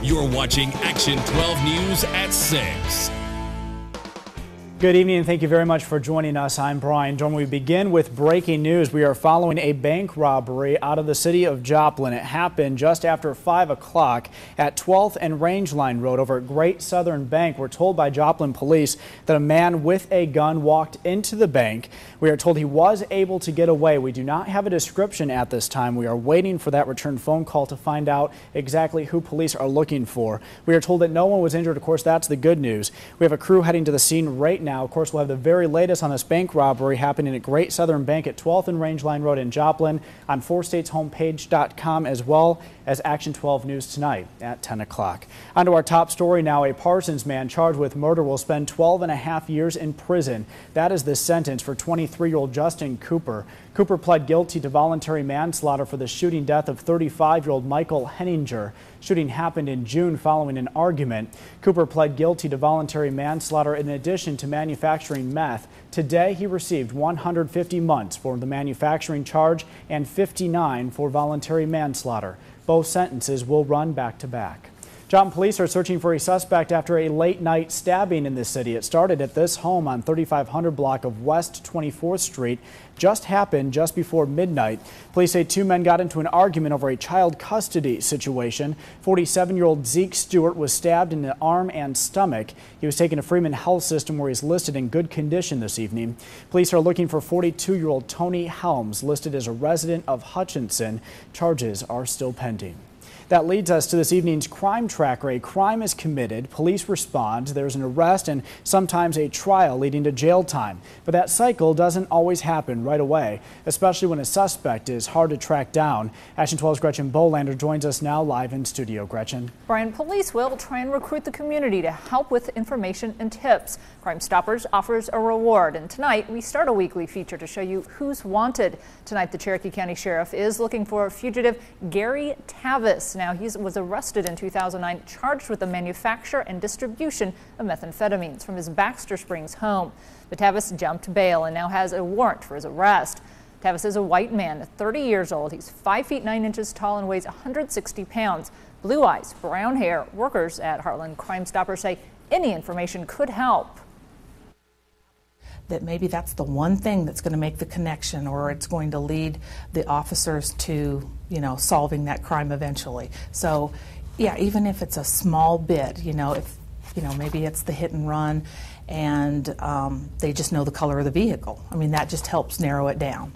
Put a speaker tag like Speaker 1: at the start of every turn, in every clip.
Speaker 1: You're watching Action 12 News at 6.
Speaker 2: Good evening and thank you very much for joining us. I'm Brian Dorman. We begin with breaking news. We are following a bank robbery out of the city of Joplin. It happened just after 5 o'clock at 12th and Rangeline Road over at Great Southern Bank. We're told by Joplin police that a man with a gun walked into the bank. We are told he was able to get away. We do not have a description at this time. We are waiting for that return phone call to find out exactly who police are looking for. We are told that no one was injured. Of course, that's the good news. We have a crew heading to the scene right now. Of course, we'll have the very latest on this bank robbery happening at Great Southern Bank at 12th and Rangeline Road in Joplin on 4stateshomepage.com, as well as Action 12 News tonight at 10 o'clock. On to our top story now. A Parsons man charged with murder will spend 12.5 years in prison. That is the sentence for 23-year-old Justin Cooper. Cooper pled guilty to voluntary manslaughter for the shooting death of 35-year-old Michael Henninger. Shooting happened in June following an argument. Cooper pled guilty to voluntary manslaughter in addition to manufacturing meth. Today, he received 150 months for the manufacturing charge and 59 for voluntary manslaughter. Both sentences will run back to back. Joplin police are searching for a suspect after a late-night stabbing in the city. It started at this home on 3500 block of West 24th Street. Just happened just before midnight. Police say two men got into an argument over a child custody situation. 47-year-old Zeke Stewart was stabbed in the arm and stomach. He was taken to Freeman Health System, where he's listed in good condition this evening. Police are looking for 42-year-old Tony Helms, listed as a resident of Hutchinson. Charges are still pending. That leads us to this evening's crime tracker. A crime is committed, police respond, there's an arrest and sometimes a trial leading to jail time. But that cycle doesn't always happen right away, especially when a suspect is hard to track down. Action 12's Gretchen Bolander joins us now live in studio. Gretchen.
Speaker 3: Brian, police will try and recruit the community to help with information and tips. Crime Stoppers offers a reward, and tonight we start a weekly feature to show you who's wanted. Tonight the Cherokee County Sheriff is looking for fugitive Gary Tavis. Now, he was arrested in 2009, charged with the manufacture and distribution of methamphetamines from his Baxter Springs home. But Tavis jumped bail and now has a warrant for his arrest. Tavis is a white man, 30 years old. He's 5 feet 9 inches tall and weighs 160 pounds. Blue eyes, brown hair. Workers at Heartland Crime Stoppers say any information could help.
Speaker 4: That maybe that's the one thing that's going to make the connection, or it's going to lead the officers to, solving that crime eventually. So, yeah, even if it's a small bit, if, maybe it's the hit and run and they just know the color of the vehicle. I mean, that just helps narrow it down.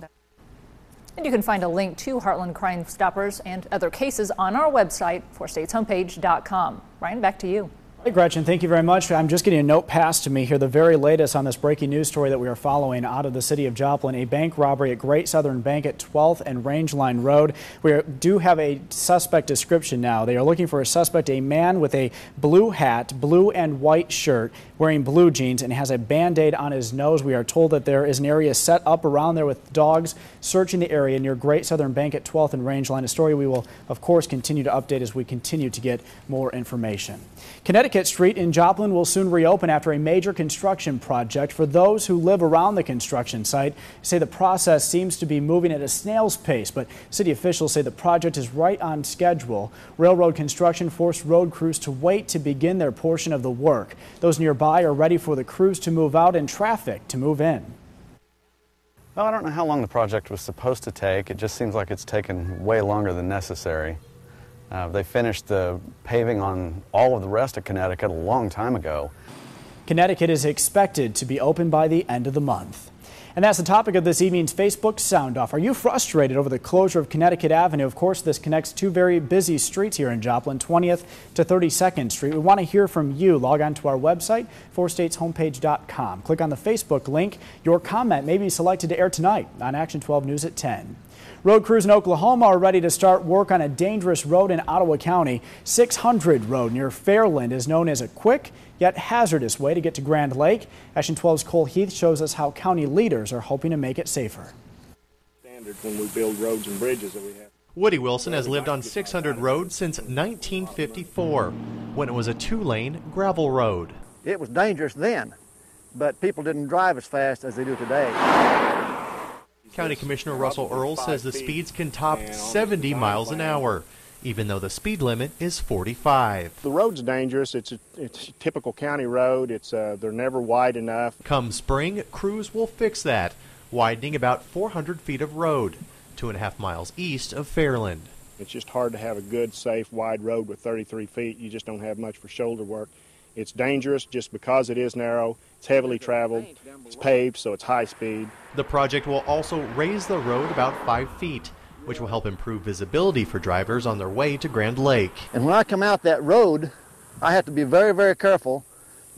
Speaker 3: And you can find a link to Heartland Crime Stoppers and other cases on our website, 4stateshomepage.com. Ryan, back to you.
Speaker 2: Hey, Gretchen, thank you very much. I'm just getting a note passed to me here, the very latest on this breaking news story that we are following out of the city of Joplin. A bank robbery at Great Southern Bank at 12th and Rangeline Road. We do have a suspect description now. They are looking for a suspect, a man with a blue hat, blue and white shirt, wearing blue jeans, and has a Band-Aid on his nose. We are told that there is an area set up around there with dogs searching the area near Great Southern Bank at 12th and Rangeline. A story we will, of course, continue to update as we continue to get more information. Connecticut Street in Joplin will soon reopen after a major construction project. For those who live around the construction site, say the process seems to be moving at a snail's pace, but city officials say the project is right on schedule. Railroad construction forced road crews to wait to begin their portion of the work. Those nearby are ready for the crews to move out and traffic to move in.
Speaker 5: Well, I don't know how long the project was supposed to take. It just seems like it's taken way longer than necessary. They finished the paving on all of the rest of Connecticut a long time ago.
Speaker 2: Connecticut is expected to be open by the end of the month. And that's the topic of this evening's Facebook Sound Off. Are you frustrated over the closure of Connecticut Avenue? Of course, this connects two very busy streets here in Joplin, 20th to 32nd Street. We want to hear from you. Log on to our website, 4stateshomepage.com. Click on the Facebook link. Your comment may be selected to air tonight on Action 12 News at 10. Road crews in Oklahoma are ready to start work on a dangerous road in Ottawa County. 600 Road near Fairland is known as a quick yet hazardous way to get to Grand Lake. Action 12's Cole Heath shows us how county leaders are hoping to make it safer.
Speaker 6: Standard when we build roads and bridges that we have.
Speaker 7: Woody Wilson has lived on 600 Road since 1954, when it was a 2-lane gravel road.
Speaker 8: It was dangerous then, but people didn't drive as fast as they do today.
Speaker 7: County Commissioner Russell Earls says the speeds can top 70 miles an hour. even though the speed limit is 45.
Speaker 6: The road's dangerous. It's a typical county road. They're never wide enough.
Speaker 7: Come spring, crews will fix that, widening about 400 feet of road, 2.5 miles east of Fairland.
Speaker 6: It's just hard to have a good, safe, wide road with 33 feet. You just don't have much for shoulder work. It's dangerous just because it is narrow. It's heavily traveled. It's paved, so it's high speed.
Speaker 7: The project will also raise the road about 5 feet, which will help improve visibility for drivers on their way to Grand Lake.
Speaker 8: And when I come out that road, I have to be very, very careful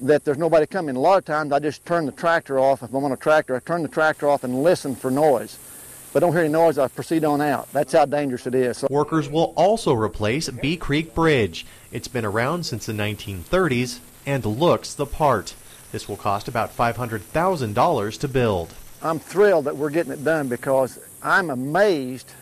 Speaker 8: that there's nobody coming. A lot of times I just turn the tractor off. If I'm on a tractor, I turn the tractor off and listen for noise. If I don't hear any noise, I proceed on out. That's how dangerous it is. So
Speaker 7: workers will also replace Bee Creek Bridge. It's been around since the 1930s and looks the part. This will cost about $500,000 to build.
Speaker 8: I'm thrilled that we're getting it done because I'm amazed,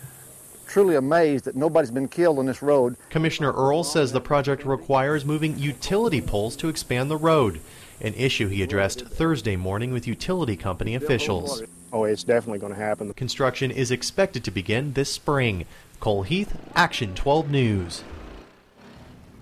Speaker 8: truly amazed, that nobody's been killed on this road.
Speaker 7: Commissioner Earl says the project requires moving utility poles to expand the road, an issue he addressed Thursday morning with utility company officials.
Speaker 6: Oh, it's definitely going to happen.
Speaker 7: Construction is expected to begin this spring. Cole Heath, Action 12 News.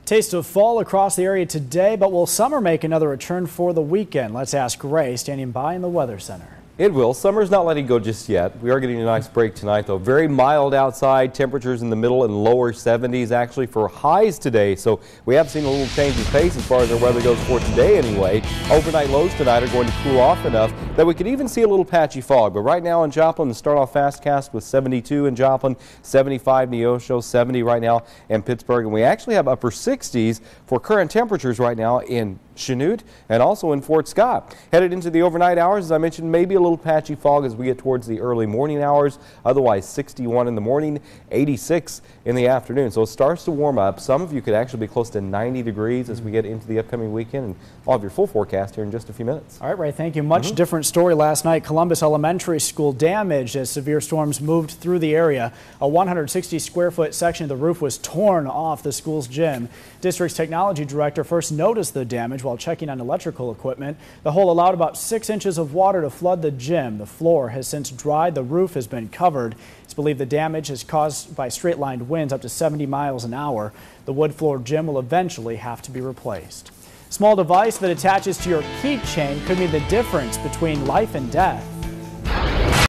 Speaker 2: Taste of fall across the area today, but will summer make another return for the weekend? Let's ask Ray, standing by in the Weather Center.
Speaker 9: It will. Summer's not letting go just yet. We are getting a nice break tonight, though. Very mild outside. Temperatures in the middle and lower 70s actually for highs today. So we have seen a little change in pace as far as our weather goes for today anyway. Overnight lows tonight are going to cool off enough that we could even see a little patchy fog. But right now in Joplin, the start off fastcast with 72 in Joplin, 75 Neosho, 70 right now in Pittsburgh. And we actually have upper 60s for current temperatures right now in Chanute and also in Fort Scott. Headed into the overnight hours, as I mentioned, maybe a little patchy fog as we get towards the early morning hours. Otherwise, 61 in the morning, 86 in the afternoon. So it starts to warm up. Some of you could actually be close to 90 degrees as we get into the upcoming weekend. And I'll have your full forecast here in just a few minutes.
Speaker 2: All right, Ray, thank you. Much different story last night. Columbus Elementary School damaged as severe storms moved through the area. A 160-square-foot section of the roof was torn off the school's gym. District's technology director first noticed the damage while checking on electrical equipment. The hole allowed about 6 inches of water to flood the gym. The floor has since dried. The roof has been covered. It's believed the damage is caused by straight-lined winds up to 70 miles an hour. The wood-floored gym will eventually have to be replaced. Small device that attaches to your keychain could be the difference between life and death.